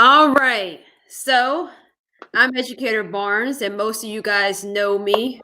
All right. So I'm Educator Barnes, and most of you guys know me.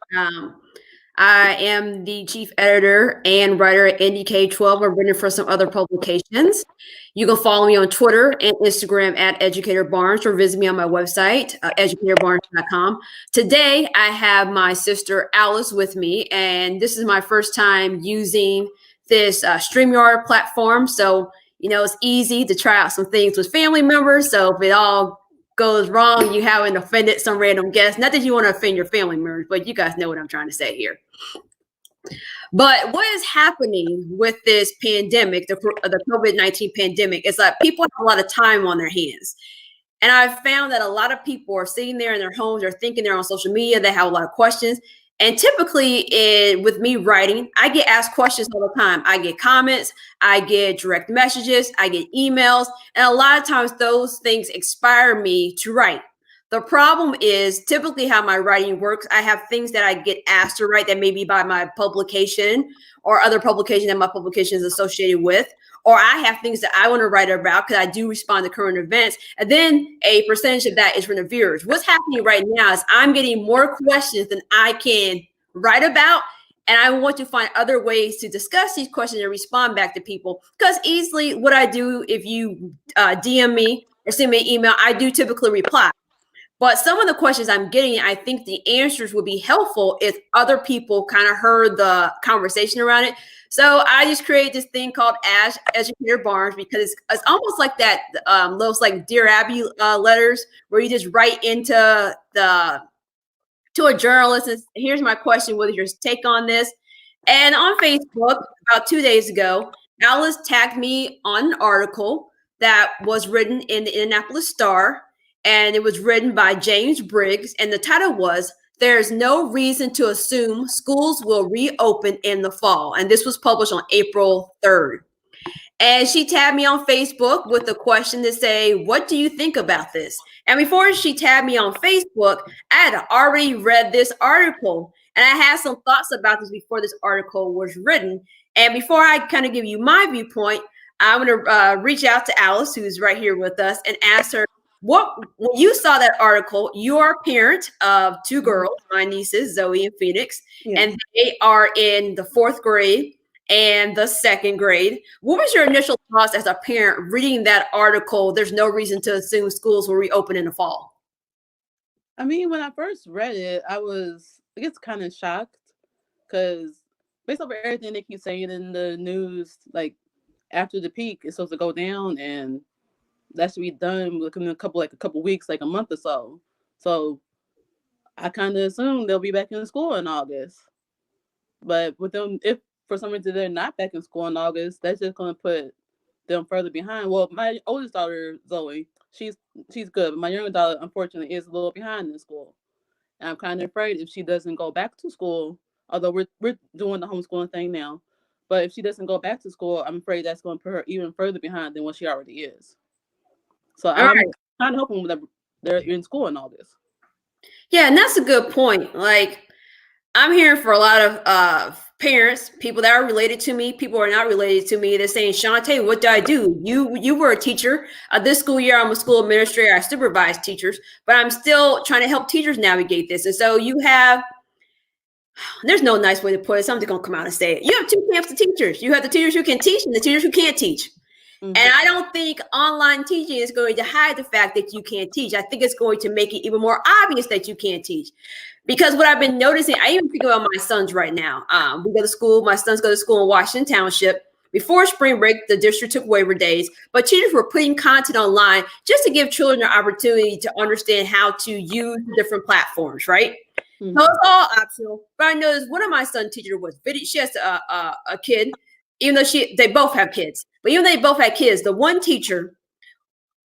I am the chief editor and writer at NDK12. I've written for some other publications. You can follow me on Twitter and Instagram at Educator Barnes or visit me on my website, educatorbarnes.com. Today, I have my sister Alice with me, and this is my first time using this StreamYard platform. So, it's easy to try out some things with family members. So if it all goes wrong, you haven't offended some random guest. Not that you want to offend your family members, but you guys know what I'm trying to say here. But what is happening with this pandemic, the COVID-19 pandemic, is that people have a lot of time on their hands. And I've found that a lot of people are sitting there in their homes, they're thinking they're on social media, they have a lot of questions. And typically, with me writing, I get asked questions all the time. I get comments, I get direct messages, I get emails, and a lot of times those things inspire me to write. The problem is typically how my writing works. I have things that I get asked to write that may be by my publication or other publication that my publication is associated with, or I have things that I want to write about because I do respond to current events. And then a percentage of that is from the viewers. What's happening right now is I'm getting more questions than I can write about. And I want to find other ways to discuss these questions and respond back to people. Because easily what I do, if you DM me or send me an email, I do typically reply. But some of the questions I'm getting, I think the answers would be helpful if other people kind of heard the conversation around it. So I just created this thing called Educator Barnes because it's almost like that, those like Dear Abby letters where you just write into to a journalist and here's my question, what is your take on this? And on Facebook, about 2 days ago, Alice tagged me on an article that was written in the Indianapolis Star, and it was written by James Briggs, and the title was "There's No Reason to Assume Schools Will Reopen in the Fall," and this was published on April 3rd. And she tagged me on Facebook with a question to say, what do you think about this? And before she tagged me on Facebook, I had already read this article and I had some thoughts about this before this article was written. And before I kind of give you my viewpoint, I'm going to reach out to Alice, who's right here with us, and ask her, when you saw that article, you're a parent of two girls, my nieces, Zoe and Phoenix, and they are in the 4th grade and the 2nd grade. What was your initial thoughts as a parent reading that article? There's no reason to assume schools will reopen in the fall. I mean, when I first read it, I guess, kind of shocked because based off of everything they keep saying in the news, like after the peak, it's supposed to go down and that should be done within a couple weeks, like a month or so. So I kind of assume they'll be back in school in August. But with them, if for some reason they're not back in school in August, that's just going to put them further behind. Well, my oldest daughter, Zoe, she's good, but my younger daughter, unfortunately, is a little behind in school. And I'm kind of afraid if she doesn't go back to school, although we're doing the homeschooling thing now, but if she doesn't go back to school, I'm afraid that's going to put her even further behind than what she already is. So I'm kind of hoping that they're in school in August. Yeah, and that's a good point. Like, I'm hearing for a lot of parents, people that are related to me, people who are not related to me. They're saying, Shantae, what do I do? You were a teacher. This school year, I'm a school administrator. I supervise teachers, but I'm still trying to help teachers navigate this. And so there's no nice way to put it. Somebody's going to come out and say it. You have two camps of teachers. You have the teachers who can teach and the teachers who can't teach. Mm-hmm. And I don't think online teaching is going to hide the fact that you can't teach. I think it's going to make it even more obvious that you can't teach. Because what I've been noticing, I even think about my sons right now. We go to school. My sons go to school in Washington Township. Before spring break, the district took waiver days, but teachers were putting content online just to give children the opportunity to understand how to use different platforms, right? Mm-hmm. So it's all optional. But I noticed one of my son's teachers was video. She has a kid, even though they both have kids. But even though they both had kids, the one teacher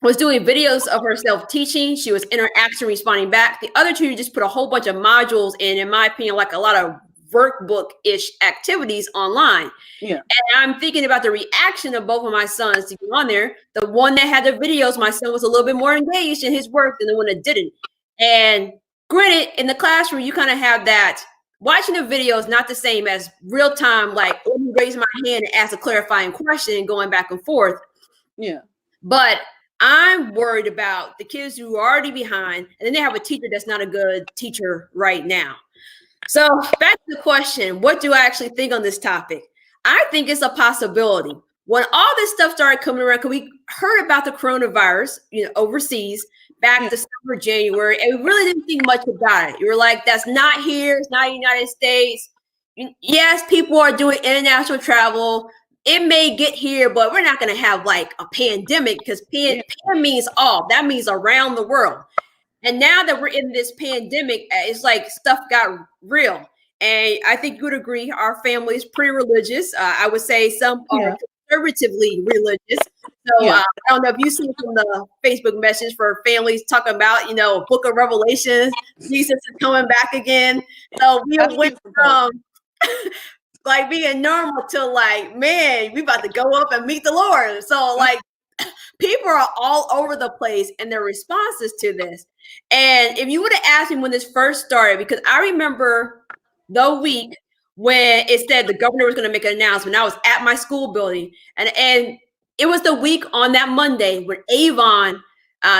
was doing videos of herself teaching. She was interacting, responding back. The other two just put a whole bunch of modules in my opinion, like a lot of workbook-ish activities online. Yeah. And I'm thinking about the reaction of both of my sons to get on there. The one that had the videos, my son was a little bit more engaged in his work than the one that didn't. And granted, in the classroom, you kind of have that. Watching the video is not the same as real time, like let me raise my hand and ask a clarifying question and going back and forth. Yeah. But I'm worried about the kids who are already behind, and then they have a teacher that's not a good teacher right now. So back to the question, what do I actually think on this topic? I think it's a possibility. When all this stuff started coming around, because we heard about the coronavirus, overseas back Yeah. December, January, and we really didn't think much about it. You were like, that's not here, it's not United States. Yes, people are doing international travel. It may get here, but we're not going to have like a pandemic because pan means all. That means around the world. And now that we're in this pandemic, it's like stuff got real. And I think you would agree, our family is pretty religious. I would say some are conservatively religious. So I don't know if you see from the Facebook message for families talking about, Book of Revelations, Jesus is coming back again. So we went from like being normal to like, man, we about to go up and meet the Lord. So like people are all over the place in their responses to this. And if you would have asked me when this first started, because I remember the week when it said the governor was going to make an announcement, I was at my school building, and it was the week on that Monday when Avon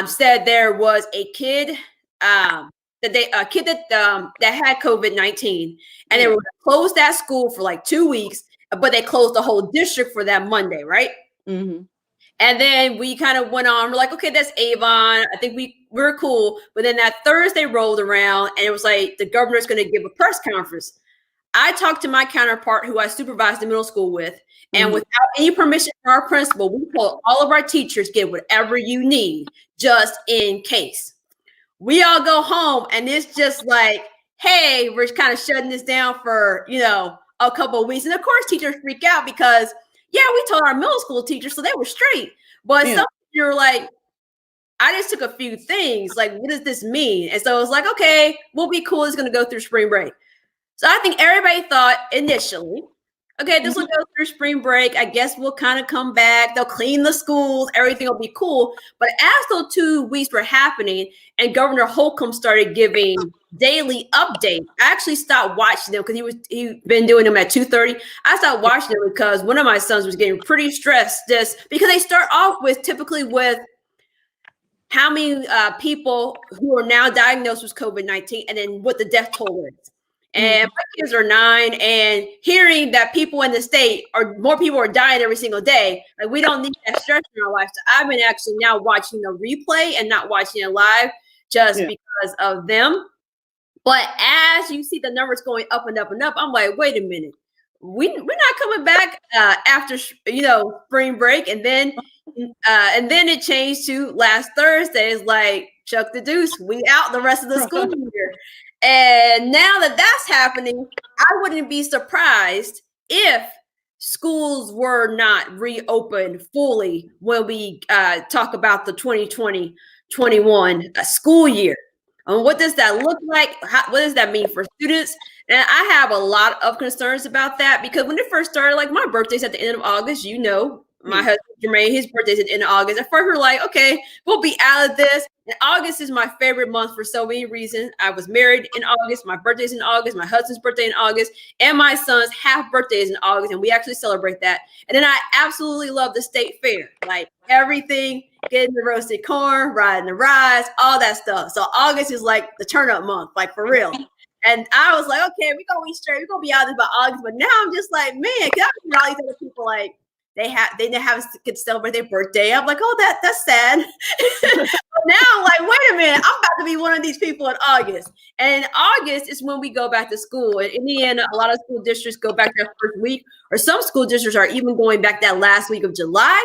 said there was a kid that had COVID-19, and they were going to close that school for like 2 weeks, but they closed the whole district for that Monday, right? Mm-hmm. And then we kind of went on. We're like, okay, that's Avon. I think we're cool. But then that Thursday rolled around, and it was like the governor's going to give a press conference. I talked to my counterpart, who I supervised the middle school with, and without any permission from our principal, we told all of our teachers, get whatever you need, just in case. We all go home, and it's just like, hey, we're kind of shutting this down for a couple of weeks. And of course, teachers freak out because we told our middle school teachers, so they were straight. But some you're like, I just took a few things. Like, what does this mean? And so it was like, okay, we'll be cool. It's going to go through spring break. So I think everybody thought initially, okay, this will go through spring break. I guess we'll kind of come back. They'll clean the schools. Everything will be cool. But as those 2 weeks were happening and Governor Holcomb started giving daily updates, I actually stopped watching them because he'd been doing them at 2:30. I stopped watching them because one of my sons was getting pretty stressed just because they start off typically with how many people who are now diagnosed with COVID-19 and then what the death toll is. And my kids are 9, and hearing that people in the state more people are dying every single day, like we don't need that stress in our life. So I've been actually now watching the replay and not watching it live just because of them. But as you see the numbers going up and up and up, I'm like, wait a minute, we're not coming back after spring break, and then it changed to last Thursday. It's like Chuck the Deuce, we out the rest of the school year. And now that that's happening, I wouldn't be surprised if schools were not reopened fully when we talk about the 2020-21 school year. What does that look like? What does that mean for students? And I have a lot of concerns about that because when it first started, like my birthday's at the end of August, my husband Jermaine, his birthday's at the end of August. At first, we were like, okay, we'll be out of this. And August is my favorite month for so many reasons. I was married in August. My birthday's in August. My husband's birthday in August. And my son's half birthday is in August. And we actually celebrate that. And then I absolutely love the state fair. Like everything, getting the roasted corn, riding the rides, all that stuff. So August is like the turn up month, like for real. And I was like, okay, we're going to be straight. We're going to be out of this by August. But now I'm just like, man, because I mean, all these other people like, they didn't have kids celebrate their birthday. I'm like, oh, that's sad. But now I'm like, wait a minute, I'm about to be one of these people in August. And in August is when we go back to school. In Indiana, a lot of school districts go back that first week, or some school districts are even going back that last week of July.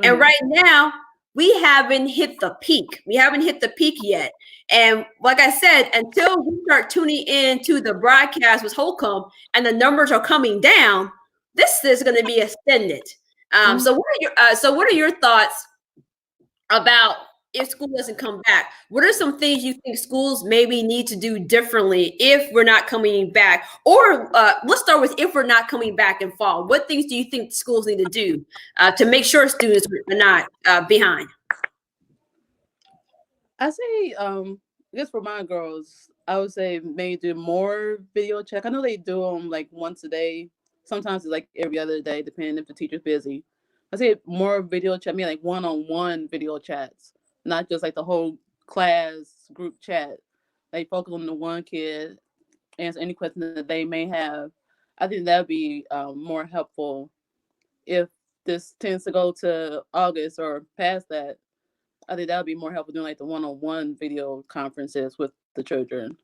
And right now, we haven't hit the peak. We haven't hit the peak yet. And like I said, until we start tuning in to the broadcast with Holcomb and the numbers are coming down, this is going to be extended. So what are your thoughts about if school doesn't come back? What are some things you think schools maybe need to do differently if we're not coming back? Or let's start with if we're not coming back in fall. What things do you think schools need to do to make sure students are not behind? I say, I guess for my girls, I would say maybe do more video check. I know they do them like once a day. Sometimes it's like every other day, depending if the teacher's busy. I say more video chat. I mean, like one-on-one video chats, not just like the whole class group chat. Like focus on the one kid, answer any question that they may have. I think that'd be more helpful if this tends to go to August or past that. I think that would be more helpful doing like the one-on-one video conferences with the children.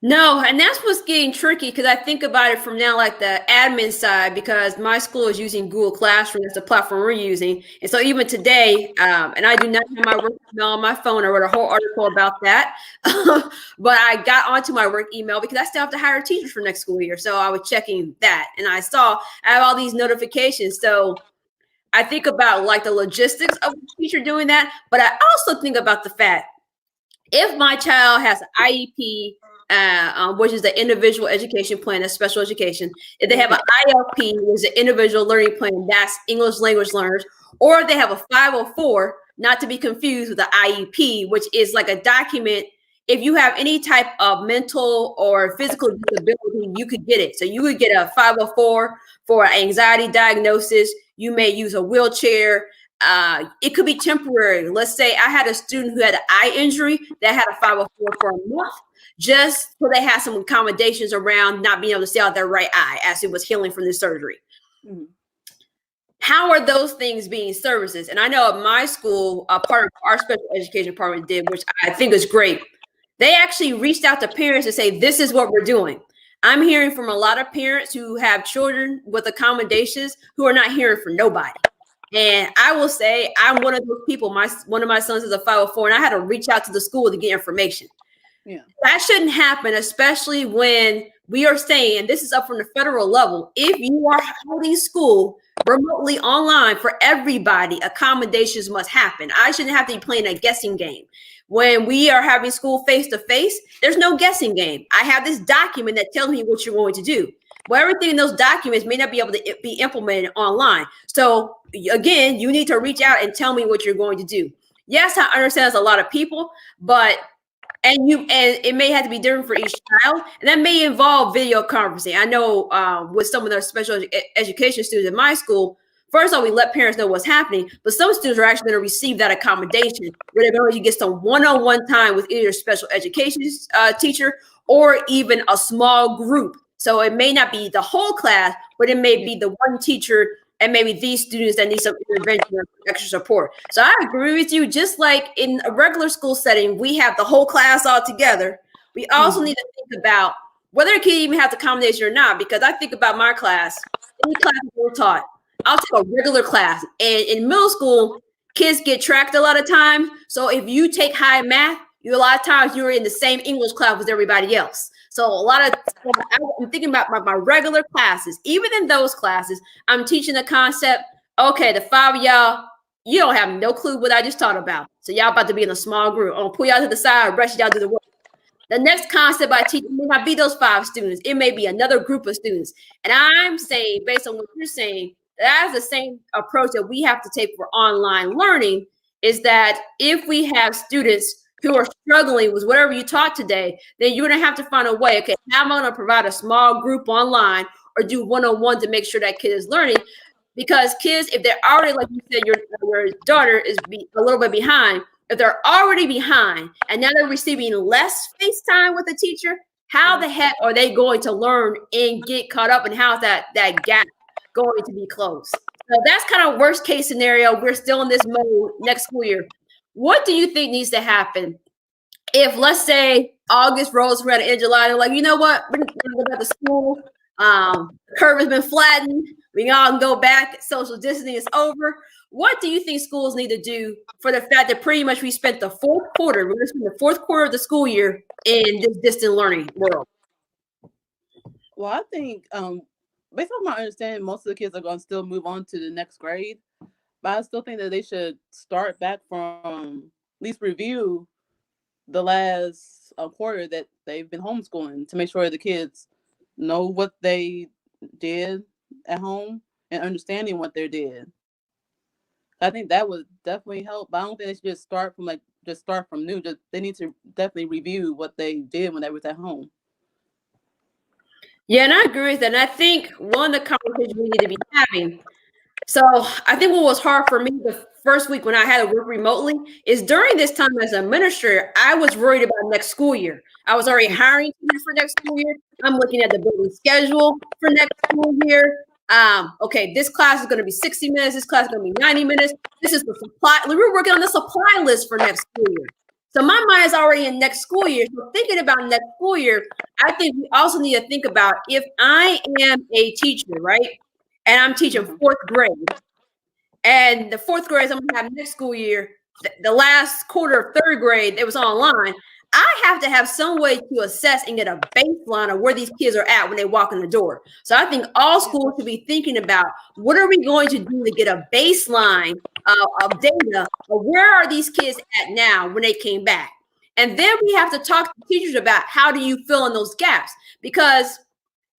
No, and that's what's getting tricky because I think about it from now, like the admin side, because my school is using Google Classroom. That's the platform we're using. And so even today, and I do not have my work email on my phone. I wrote a whole article about that. But I got onto my work email because I still have to hire teachers for next school year. So I was checking that and I saw I have all these notifications. So I think about like the logistics of the teacher doing that. But I also think about the fact if my child has an IEP, which is the individual education plan, that's special education, if they have an ILP, which is an individual learning plan, that's English language learners, or if they have a 504, not to be confused with the IEP, which is like a document. If you have any type of mental or physical disability, you could get it. So you would get a 504 for an anxiety diagnosis. You may use a wheelchair. It could be temporary. Let's say I had a student who had an eye injury that had a 504 for a month, just so they had some accommodations around not being able to see out their right eye as it was healing from the surgery. Mm-hmm. How are those things being services? And I know at my school, a part of our special education department did, which I think is great. They actually reached out to parents to say, this is what we're doing. I'm hearing from a lot of parents who have children with accommodations who are not hearing from nobody. And I will say I'm one of those people. One of my sons is a 504, and I had to reach out to the school to get information. Yeah. That shouldn't happen, especially when we are saying this is up from the federal level. If you are holding school remotely online for everybody, accommodations must happen. I shouldn't have to be playing a guessing game. When we are having school face to face, there's no guessing game. I have this document that tells me what you're going to do. Well, everything in those documents may not be able to be implemented online. So again, you need to reach out and tell me what you're going to do. Yes, I understand there's a lot of people, but and it may have to be different for each child, and that may involve video conferencing. I know with some of the special education students in my school, first of all, we let parents know what's happening, but some students are actually going to receive that accommodation where they're going to get some one-on-one time with either a special education teacher or even a small group. So it may not be the whole class, but it may be the one teacher and maybe these students that need some intervention or extra support. So I agree with you. Just like in a regular school setting, we have the whole class all together. We also need to think about whether a kid even has the accommodation or not, because I think about my class, any class we're taught, I'll take a regular class. And in middle school, kids get tracked a lot of times. So if you take high math, a lot of times you're in the same English class with everybody else. So a lot of I'm thinking about my regular classes. Even in those classes, I'm teaching the concept. Okay, the 5 of y'all, you don't have no clue what I just taught about. So y'all about to be in a small group. I'm gonna pull y'all to the side, rush y'all do the work. The next concept I teach may not be those 5 students. It may be another group of students. And I'm saying, based on what you're saying, that's the same approach that we have to take for online learning, is that if we have students who are struggling with whatever you taught today, then you're going to have to find a way. Okay, how am I going to provide a small group online or do one-on-one to make sure that kid is learning? Because kids, if they're already, like you said, your daughter is a little bit behind. If they're already behind and now they're receiving less face time with the teacher, how the heck are they going to learn and get caught up? And how's that gap going to be closed? So that's kind of worst case scenario. We're still in this mode next school year. What do you think needs to happen if, let's say, August rolls around in July, and like, you know what, we're going to go back to school. The curve has been flattened. We all can go back. Social distancing is over. What do you think schools need to do for the fact that pretty much we spent the fourth quarter, we're going to spend the fourth quarter of the school year in this distant learning world? Well, I think based on my understanding, most of the kids are going to still move on to the next grade. But I still think that they should start back from at least review the last quarter that they've been homeschooling to make sure the kids know what they did at home and understanding what they did. I think that would definitely help. But I don't think they should just start from new. They need to definitely review what they did when they was at home. Yeah, and I agree with that. And I think one of the conversations we need to be having, So I think what was hard for me the first week when I had to work remotely is during this time as an administrator, I was worried about next school year. I was already hiring teachers for next school year. I'm looking at the building schedule for next school year. Okay, this class is going to be 60 minutes. This class is going to be 90 minutes. This is the supply. We were working on the supply list for next school year. So my mind is already in next school year. So thinking about next school year, I think we also need to think about if I am a teacher, right? And I'm teaching fourth grade. And the fourth grade I'm gonna have next school year, the last quarter of third grade, it was online. I have to have some way to assess and get a baseline of where these kids are at when they walk in the door. So I think all schools should be thinking about what are we going to do to get a baseline of data of where are these kids at now when they came back. And then we have to talk to teachers about how do you fill in those gaps, because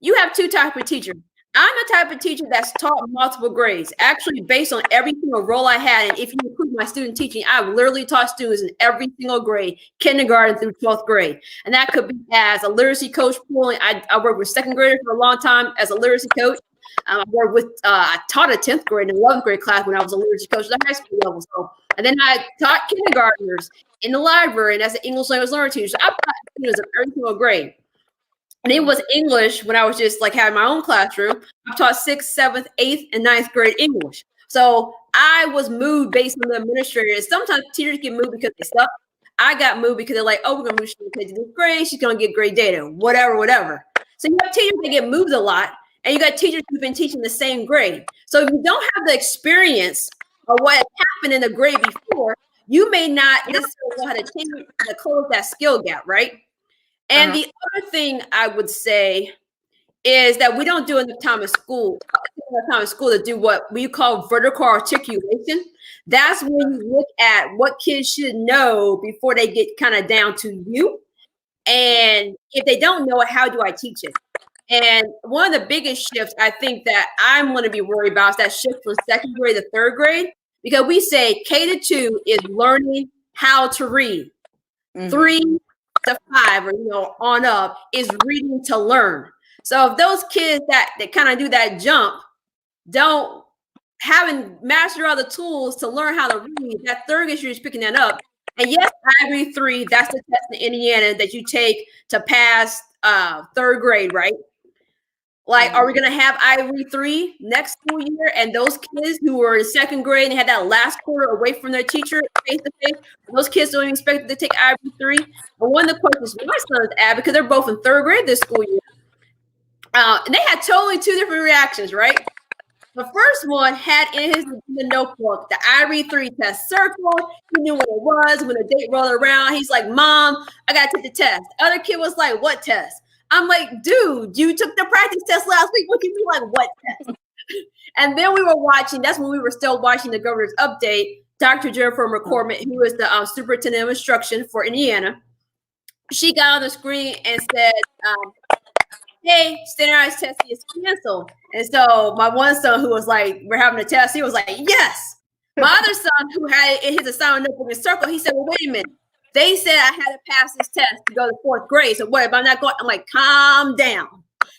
you have two types of teachers. I'm the type of teacher that's taught multiple grades, actually based on every single role I had. And if you include my student teaching, I've literally taught students in every single grade, kindergarten through 12th grade. And that could be as a literacy coach pooling. I worked with second graders for a long time as a literacy coach. I worked with, I taught a 10th grade and 11th grade class when I was a literacy coach at the high school level. So, and then I taught kindergartners in the library and as an English language learner teacher. So I've taught students of every single grade. And it was English when I was just like having my own classroom. I've taught 6th, 7th, 8th, and 9th grade English. So I was moved based on the administrator. Sometimes teachers get moved because they suck. I got moved because they're like, oh, we're going to move Shannon to this grade. She's going to get great data, whatever. So you have teachers that get moved a lot, and you got teachers who've been teaching the same grade. So if you don't have the experience of what has happened in the grade before, you may not necessarily know how to change to close that skill gap, right? And the other thing I would say is that we don't do enough time in school to do what we call vertical articulation. That's when you look at what kids should know before they get kind of down to you. And if they don't know it, how do I teach it? And one of the biggest shifts I think that I'm going to be worried about is that shift from second grade to third grade, because we say K-2 is learning how to read. 3 to 5 or on up is reading to learn. So if those kids that kind of do that jump haven't mastered all the tools to learn how to read, that third grade is picking that up. And yes, IRE 3, that's the test in Indiana that you take to pass third grade, right? Like, are we going to have IRE 3 next school year? And those kids who were in second grade and had that last quarter away from their teacher face to face, those kids don't even expect to take IRE 3. But one of the questions my sons asked, because they're both in third grade this school year, and they had totally two different reactions, right? The first one had in his notebook the IRE 3 test circled. He knew what it was when the date rolled around. He's like, Mom, I got to take the test. The other kid was like, what test? I'm like, dude, you took the practice test last week. What do you mean, like, what test? And then we were watching, that's when we were still watching the governor's update. Dr. Jennifer McCormick, who is the superintendent of instruction for Indiana, she got on the screen and said, hey, standardized testing is canceled. And so my one son who was like, we're having a test, he was like, yes. My other son who had in his assignment notebook in circle, he said, well, wait a minute. They said I had to pass this test to go to fourth grade. So what if I'm not going? I'm like, calm down.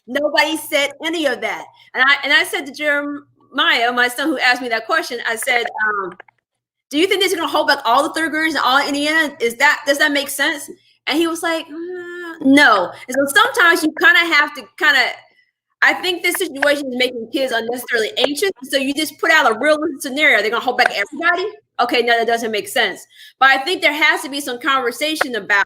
Nobody said any of that. And I said to Jeremiah, my son who asked me that question, I said, do you think this is going to hold back all the third graders in all Indiana? Does that make sense? And he was like, no. And so sometimes you kind of have to I think this situation is making kids unnecessarily anxious. So you just put out a realistic scenario. They're going to hold back everybody? Okay, no, that doesn't make sense. But I think there has to be some conversation about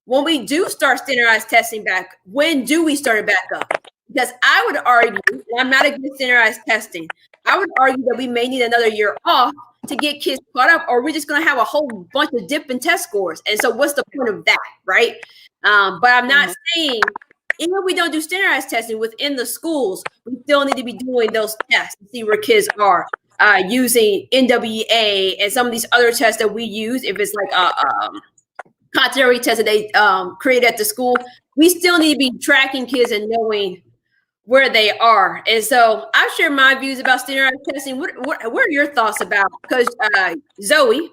when we do start standardized testing back, when do we start it back up? Because I would argue, and I'm not against standardized testing, I would argue that we may need another year off to get kids caught up, or we're just going to have a whole bunch of dip in test scores. And so what's the point of that, right? But I'm not saying, even if we don't do standardized testing within the schools, we still need to be doing those tests to see where kids are. Using NWA and some of these other tests that we use, if it's like a continuity test that they create at the school, we still need to be tracking kids and knowing where they are. And so I've shared my views about standardized testing. What are your thoughts about? Because Zoe,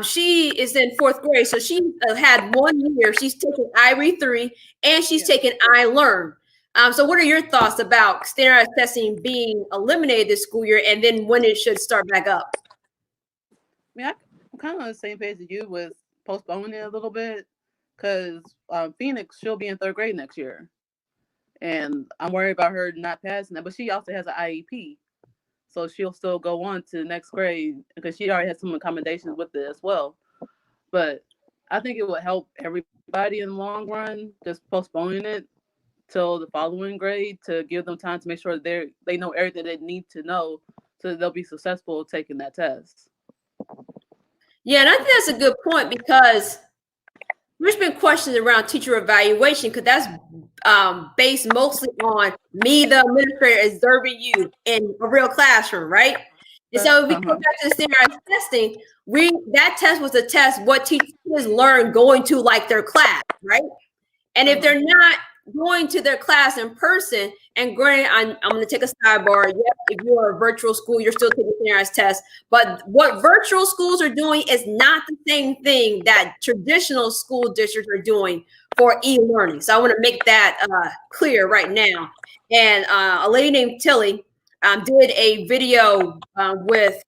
she is in fourth grade, so she had 1 year. She's taken IRE 3 and she's taken iLearn. So what are your thoughts about standardized testing being eliminated this school year, and then when it should start back up? I mean, I'm kind of on the same page as you with postponing it a little bit because Phoenix, she'll be in third grade next year. And I'm worried about her not passing that. But she also has an IEP. So she'll still go on to the next grade because she already has some accommodations with it as well. But I think it would help everybody in the long run, just postponing it till the following grade to give them time to make sure they know everything they need to know so that they'll be successful taking that test. Yeah, and I think that's a good point because there's been questions around teacher evaluation because that's based mostly on me, the administrator, observing you in a real classroom, right? And so if we go Uh-huh. back to the standardized testing, that test was a test what teachers learn going to like their class, right? And if Uh-huh. they're not going to their class in person, and granted, I'm going to take a sidebar. Yeah, if you're a virtual school, you're still taking standardized tests. But what virtual schools are doing is not the same thing that traditional school districts are doing for e-learning. So I want to make that clear right now. And a lady named Tilly did a video with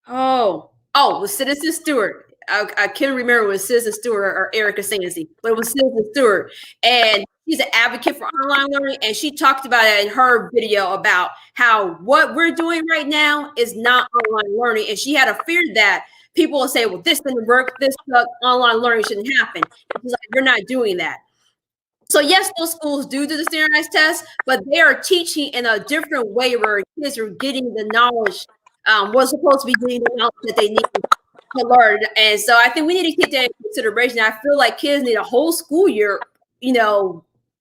with Citizen Stewart. I can't remember if it was Citizen Stewart or Erica Sansi, but it was Citizen Stewart. And she's an advocate for online learning. And she talked about it in her video about how what we're doing right now is not online learning. And she had a fear that people will say, well, this didn't work, this online learning shouldn't happen. And she's like, you're not doing that. So yes, those schools do the standardized test, but they are teaching in a different way where kids are getting the knowledge, what's supposed to be getting the knowledge that they need to learn. And so I think we need to take that into consideration. I feel like kids need a whole school year,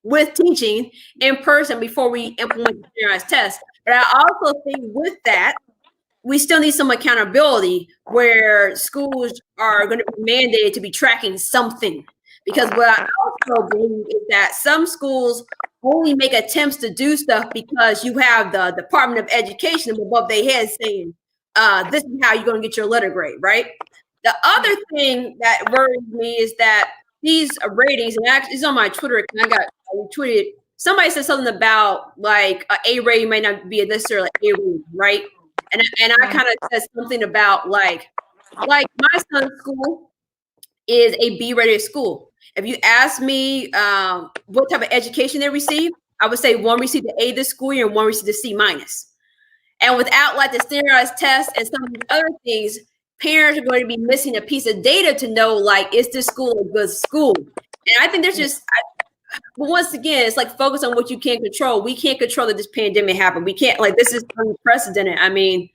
with teaching in person before we implement the standardized test. But I also think with that, we still need some accountability where schools are going to be mandated to be tracking something. Because what I also believe is that some schools only make attempts to do stuff because you have the Department of Education above their head saying, this is how you're going to get your letter grade, right? The other thing that worries me is that these ratings, and actually it's on my Twitter account, I tweeted, somebody said something about like A rating might not be necessarily A rating, right? And I kind of said something about like my son's school is a B rated school. If you ask me what type of education they receive, I would say one received the A this school year and one received the C minus. And without like the standardized tests and some of these other things, parents are going to be missing a piece of data to know like, is this school a good school? And I think there's just but once again, it's like focus on what you can control. We can't control that this pandemic happened. We can't, like, this is unprecedented. I mean,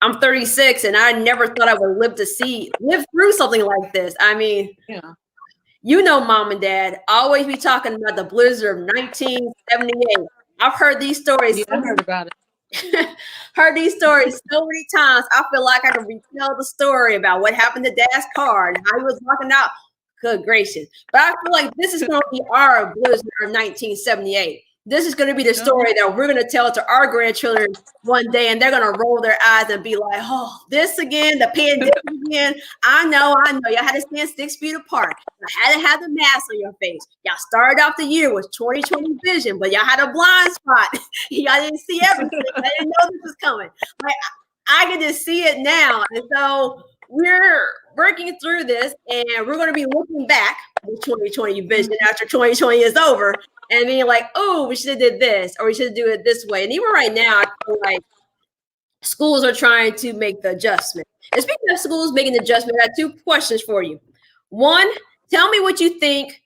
I'm 36 and I never thought I would live through something like this. I mean, Yeah. Mom and dad always be talking about the blizzard of 1978. I've heard these stories. Yeah, I heard about it. Heard these stories so many times. I feel like I can retell the story about what happened to Dad's car and how he was walking out. Good gracious. But I feel like this is going to be our blizzard of 1978. This is going to be the story that we're going to tell to our grandchildren one day, and they're going to roll their eyes and be like, oh, this again, the pandemic again. I know. Y'all had to stand 6 feet apart. You had to have the mask on your face. Y'all started off the year with 20/20 vision, but y'all had a blind spot. Y'all didn't see everything. I didn't know this was coming. Like, I can just see it now. And so we're working through this, and we're going to be looking back with 20/20 vision after 20/20 is over and being like, oh, we should have did this, or we should do it this way. And even right now, I feel like schools are trying to make the adjustment. And speaking of schools making the adjustment, I got 2 questions for you. One, tell me what you think.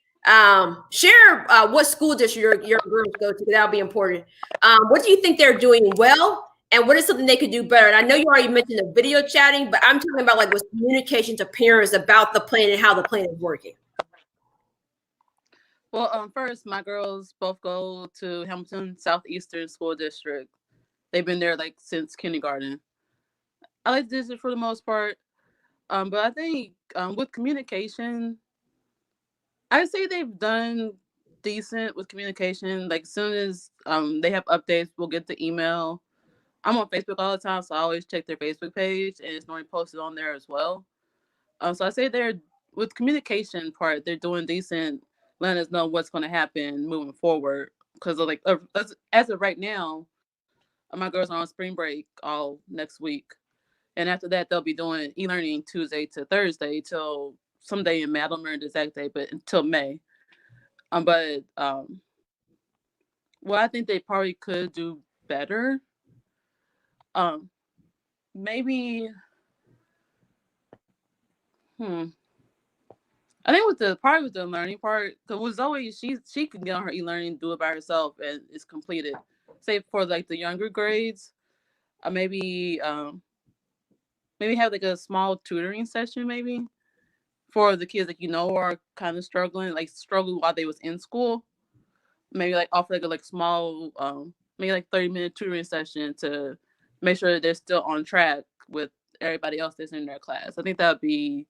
Share what school district your girls go to. That'll be important. What do you think they're doing well? And what is something they could do better? And I know you already mentioned the video chatting, but I'm talking about like with communication to parents about the plan and how the plan is working. Well, first, my girls both go to Hamilton Southeastern School District. They've been there like since kindergarten. I like the district for the most part, but I think with communication, I'd say they've done decent with communication. Like as soon as they have updates, we'll get the email. I'm on Facebook all the time, so I always check their Facebook page, and it's normally posted on there as well. So I say they're with communication part, they're doing decent, letting us know what's going to happen moving forward. because of like as of right now, my girls are on spring break all next week, and after that they'll be doing e-learning Tuesday to Thursday till someday in May. I don't remember the exact day, but until May. But well, I think they probably could do better. Um, maybe. Hmm. I think with the probably with the learning part, because with Zoe, she can get on her e-learning, do it by herself, and it's completed. Say for like the younger grades, maybe maybe have like a small tutoring session, maybe for the kids that are kind of struggling, like struggle while they was in school. Maybe like offer like a small maybe like 30-minute tutoring session to make sure that they're still on track with everybody else that's in their class. I think that would be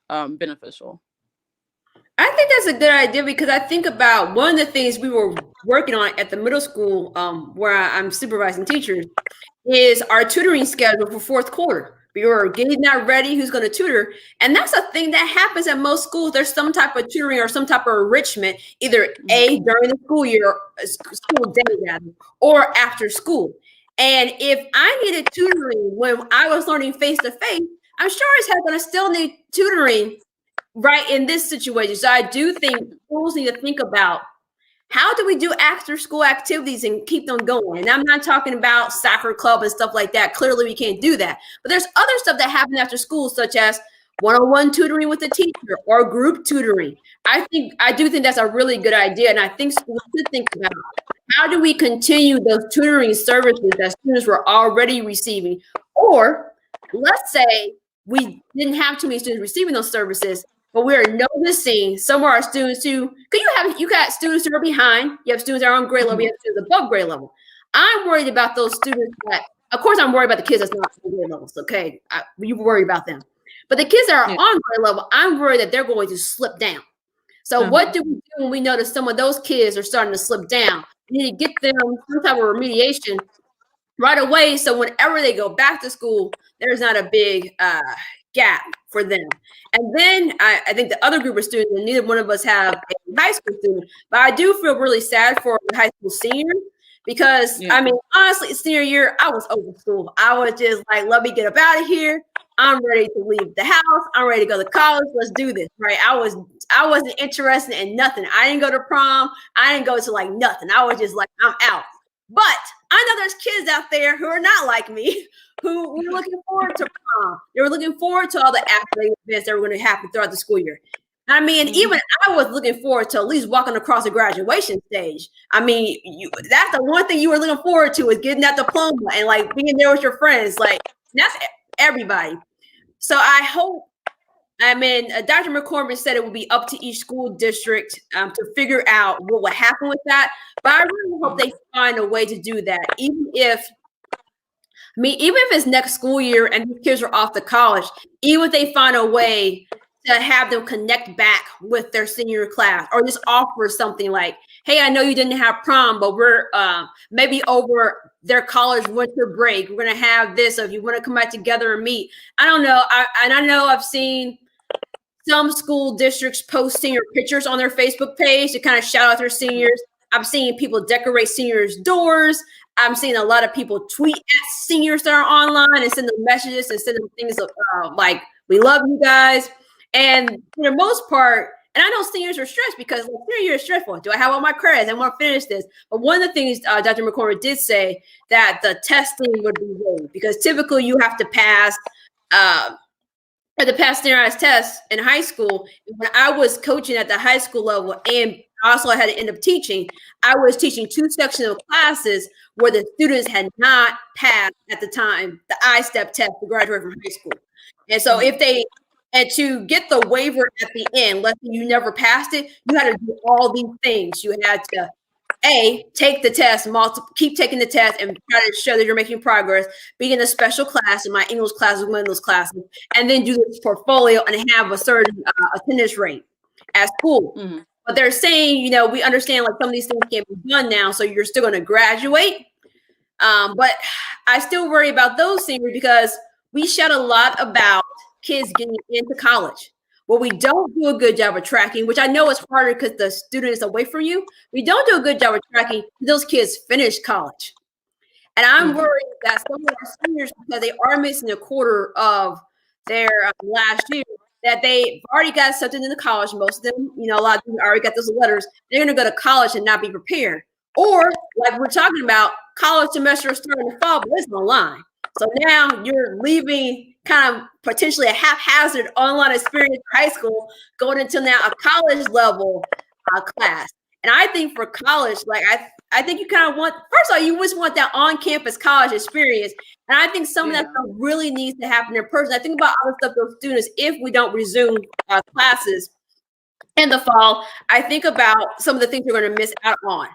beneficial. I think that's a good idea because I think about one of the things we were working on at the middle school, where I'm supervising teachers, is our tutoring schedule for fourth quarter. We were getting that ready, who's going to tutor. And that's a thing that happens at most schools. There's some type of tutoring or some type of enrichment, either A, during the school year, school day rather, or after school. And if I needed tutoring when I was learning face to face, I'm sure as hell going to still need tutoring right in this situation. So I do think schools need to think about how do we do after school activities and keep them going? And I'm not talking about soccer club and stuff like that. Clearly, we can't do that. But there's other stuff that happen after school, such as one-on-one tutoring with the teacher or group tutoring. I do think that's a really good idea. And I think schools should think about how do we continue those tutoring services that students were already receiving? Or let's say we didn't have too many students receiving those services, but we're noticing some of our students who, because you got students who are behind, you have students that are on grade level, you have students above grade level. I'm worried about those students that, of course, I'm worried about the kids that's not on grade levels. Okay, you worry about them, but the kids that are on grade level, I'm worried that they're going to slip down. So what do we do when we notice some of those kids are starting to slip down? We need to get them some type of remediation right away, so whenever they go back to school, there's not a big gap for them. And then I think the other group of students, and neither one of us have a high school student, but I do feel really sad for the high school seniors because, I mean, honestly, senior year, I was over school. I was just like, let me get up out of here. I'm ready to leave the house. I'm ready to go to college. Let's do this, right? I wasn't interested in nothing. I didn't go to prom. I didn't go to like nothing. I was just like, I'm out. But I know there's kids out there who are not like me, who were looking forward to prom. They were looking forward to all the athletic events that were going to happen throughout the school year. I mean, even I was looking forward to at least walking across the graduation stage. I mean, that's the one thing you were looking forward to, is getting that diploma and like being there with your friends. Like, that's everybody. So I hope, I mean, Dr. McCormick said it will be up to each school district to figure out what will happen with that. But I really hope they find a way to do that, even if it's next school year and these kids are off to college, even if they find a way to have them connect back with their senior class, or just offer something like, hey, I know you didn't have prom, but we're maybe over their college winter break, we're going to have this. So if you want to come back together and meet, I don't know. I know I've seen some school districts post senior pictures on their Facebook page to kind of shout out their seniors. I'm seeing people decorate seniors' doors. I'm seeing a lot of people tweet at seniors that are online and send them messages and send them things like, we love you guys. And for the most part, and I know seniors are stressed because senior year is stressful. Do I have all my credits? I want to finish this. But one of the things Dr. McCormick did say, that the testing would be waived, because typically you have to pass standardized tests in high school. When I was coaching at the high school level, and also I had to end up teaching, I was teaching 2 sections of classes where the students had not passed at the time the I-STEP test to graduate from high school. And so and to get the waiver at the end, let's say you never passed it, you had to do all these things. You had to take the test, keep taking the test, and try to show that you're making progress. Be in a special class, and my English class is one of those classes, and then do this portfolio and have a certain attendance rate at school. But they're saying, we understand like some of these things can't be done now, so you're still going to graduate. But I still worry about those seniors because we shout a lot about kids getting into college. Where we don't do a good job of tracking, which I know is harder because the student is away from you. We don't do a good job of tracking. Those kids finish college. And I'm worried that some of our seniors, because they are missing a quarter of their last year, that they've already got accepted into college. Most of them, you know, a lot of them already got those letters. They're going to go to college and not be prepared. Or, like we're talking about, college semester is starting to fall, but it's online. So now you're leaving kind of potentially a haphazard online experience in high school, going into now a college level class. And I think for college, like I think you kind of want, first of all, you just want that on-campus college experience. And I think some of that stuff really needs to happen in person. I think about all the stuff those students, if we don't resume classes in the fall, I think about some of the things we're going to miss out on.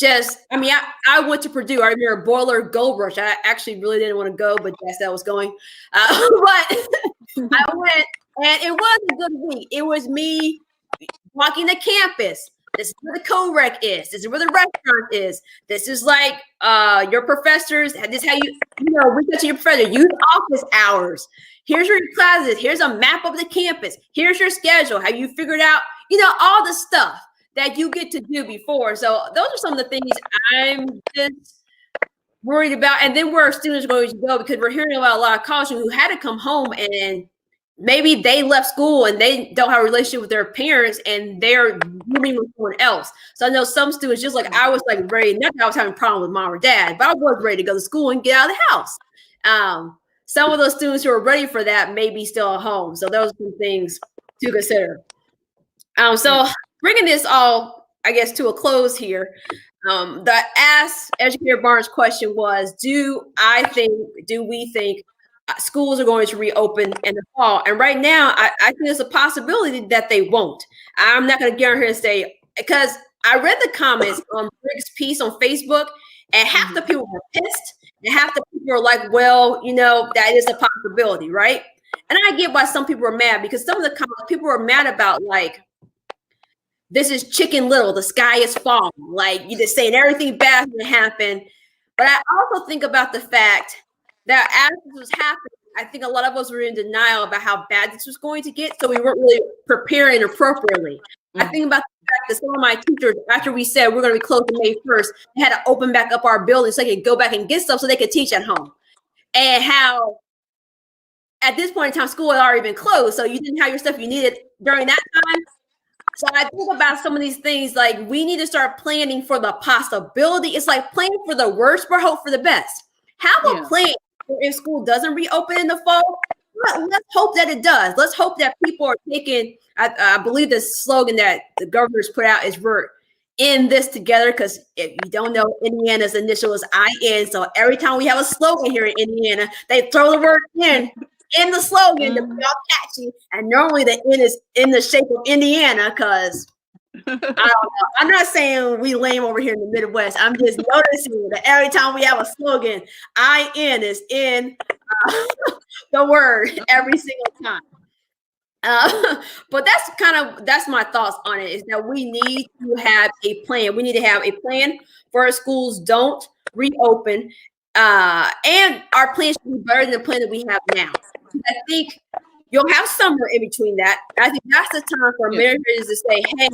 I mean, I went to Purdue. I remember Boiler Gold Rush. I actually really didn't want to go, but yes, that was going. But I went, and it was a good week. It was me walking the campus. This is where the co-rec is. This is where the restaurant is. This is like your professors. This is how you reach out to your professor. Use office hours. Here's your classes. Here's a map of the campus. Here's your schedule. Have you figured out, all the stuff that you get to do before? So those are some of the things I'm just worried about. And then where students are going to go, because we're hearing about a lot of college who had to come home and maybe they left school and they don't have a relationship with their parents and they're moving with someone else. So I know some students, just like I was like ready, not that I was having a problem with mom or dad, but I was ready to go to school and get out of the house. Some of those students who are ready for that may be still at home. So those are some things to consider. So bringing this all, I guess, to a close here, the Ask Educator Barnes question was, do we think schools are going to reopen in the fall? And right now, I think there's a possibility that they won't. I'm not going to get on here and say, because I read the comments on Rick's piece on Facebook, and half the people were pissed, and half the people were like, well, that is a possibility, right? And I get why some people are mad, because some of the comments, people were mad about, like, this is Chicken Little, the sky is falling. Like, you're just saying everything bad is going to happen. But I also think about the fact that as this was happening, I think a lot of us were in denial about how bad this was going to get, so we weren't really preparing appropriately. I think about the fact that some of my teachers, after we said we're going to be closed on May 1st, they had to open back up our building so they could go back and get stuff so they could teach at home. And how at this point in time, school had already been closed, so you didn't have your stuff you needed during that time. So I think about some of these things, like we need to start planning for the possibility. It's like planning for the worst, but hope for the best. Have a plan if school doesn't reopen in the fall. Let's hope that it does. Let's hope that people are taking, I believe the slogan that the governor's put out is we're in this together, because if you don't know, Indiana's initial is IN. So every time we have a slogan here in Indiana, they throw the word in the slogan to be all catchy. And normally the N is in the shape of Indiana, because I don't know. I'm not saying we lame over here in the Midwest. I'm just noticing that every time we have a slogan, IN is in the word every single time. But that's my thoughts on it, is that we need to have a plan. We need to have a plan for our schools don't reopen. And our plan should be better than the plan that we have now. I think you'll have summer in between that. I think that's the time for administrators to say, hey,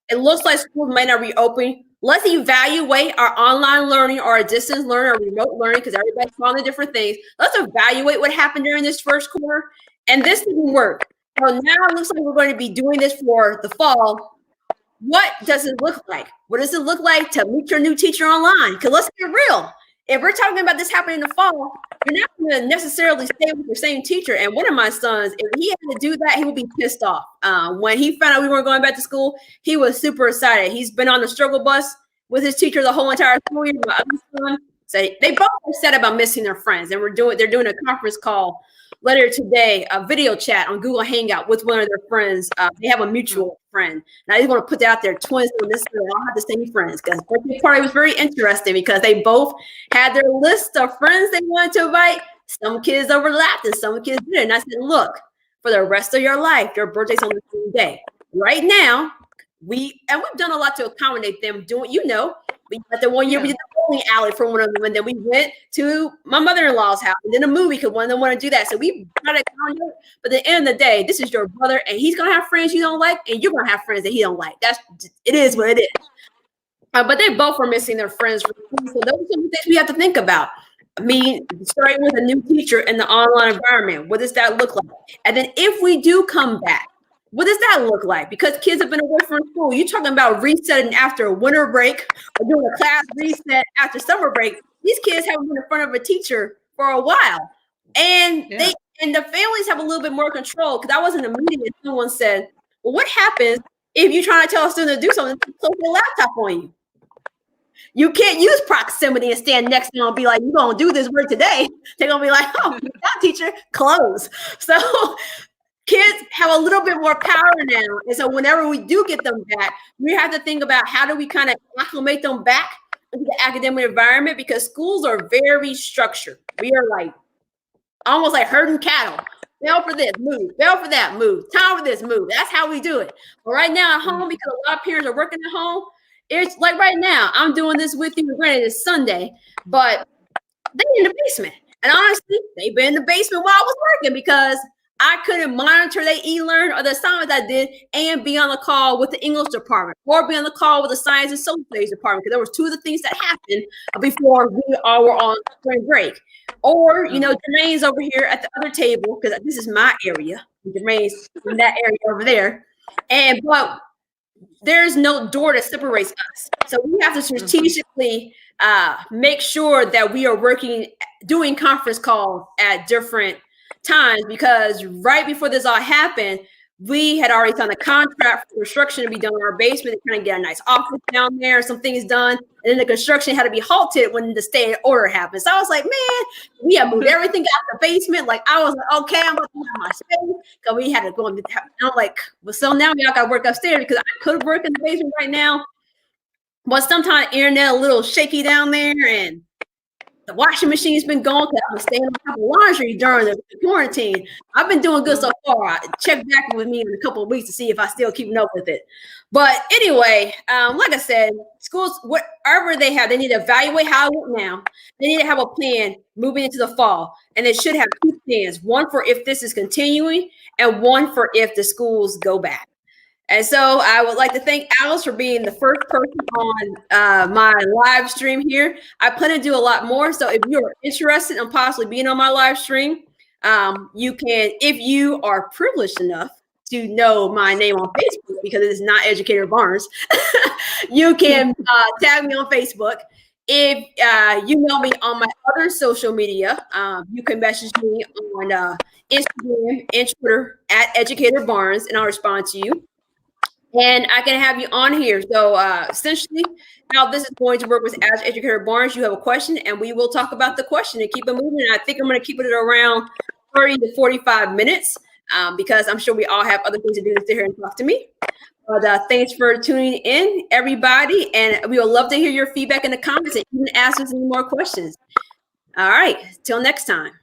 it looks like schools might not reopen. Let's evaluate our online learning or our distance learning or remote learning, because everybody's calling it different things. Let's evaluate what happened during this first quarter, and this didn't work. So now it looks like we're going to be doing this for the fall. What does it look like? What does it look like to meet your new teacher online? Because let's get real. If we're talking about this happening in the fall, you're not going to necessarily stay with your same teacher. And one of my sons, if he had to do that, he would be pissed off. When he found out we weren't going back to school, he was super excited. He's been on the struggle bus with his teacher the whole entire school year. My other son, so they both are sad about missing their friends, and they're doing a conference call later today, a video chat on Google Hangout with one of their friends. They have a mutual friend. And I just want to put that out there. Twins on this, they all have the same friends, because the birthday party was very interesting because they both had their list of friends they wanted to invite. Some kids overlapped and some kids didn't. And I said, look, for the rest of your life, your birthday's on the same day. Right now, we've done a lot to accommodate them doing, we got the 1 year we did the bowling alley for one of them, and then we went to my mother-in-law's house, and then a movie because one of them want to do that. So we try to calendar. But at the end of the day, this is your brother, and he's gonna have friends you don't like, and you're gonna have friends that he don't like. It is what it is. But they both are missing their friends. So those are some things we have to think about. I mean, starting with a new teacher in the online environment, what does that look like? And then if we do come back, what does that look like? Because kids have been away from school. You're talking about resetting after a winter break or doing a class reset after summer break. These kids haven't been in front of a teacher for a while. And the families have a little bit more control. Because I was in a meeting and someone said, well, what happens if you're trying to tell a student to do something and close your laptop on you? You can't use proximity and stand next to them and be like, you're going to do this work today. They're going to be like, oh, that teacher, close. So kids have a little bit more power now. And so whenever we do get them back, we have to think about how do we kind of acclimate them back into the academic environment, because schools are very structured. We are like almost like herding cattle. Bell for this, move. Bell for that, move. Time for this, move. That's how we do it. But right now at home, because a lot of parents are working at home, it's like right now, I'm doing this with you. Granted, it's Sunday, but they're in the basement. And honestly, they've been in the basement while I was working because I couldn't monitor their e-learn or the assignments I did and be on the call with the English department or be on the call with the science and social studies department, because there was two of the things that happened before we all were on spring break. Or, Jermaine's over here at the other table, because this is my area. Jermaine's in that area over there. But there's no door that separates us. So we have to strategically make sure that we are doing conference calls at different times, because right before this all happened, we had already signed a contract for construction to be done in our basement to kind of get a nice office down there, some things done. And then the construction had to be halted when the stay order happened. So I was like, man, we have moved everything out the basement. Like, I was like, okay, I'm going to have my space. Because we had to go and I'm like, well, so now we all got to work upstairs, because I could work in the basement right now. But sometimes internet a little shaky down there, and the washing machine's been going because I've been staying on top of laundry during the quarantine. I've been doing good so far. Check back with me in a couple of weeks to see if I still keeping up with it. But anyway, like I said, schools, whatever they have, they need to evaluate how it went now. They need to have a plan moving into the fall. And they should have two plans, one for if this is continuing and one for if the schools go back. And so I would like to thank Alice for being the first person on my live stream here. I plan to do a lot more. So if you're interested in possibly being on my live stream, you can, if you are privileged enough to know my name on Facebook, because it is not Educator Barnes, you can tag me on Facebook. If you know me on my other social media, you can message me on Instagram and Twitter at Educator Barnes, and I'll respond to you. And I can have you on here. So essentially, how this is going to work with as Educator Barnes, you have a question, and we will talk about the question and keep it moving. And I think I'm going to keep it around 30 to 45 minutes because I'm sure we all have other things to do than sit here and talk to me. But thanks for tuning in, everybody. And we would love to hear your feedback in the comments and even ask us any more questions. All right. Till next time.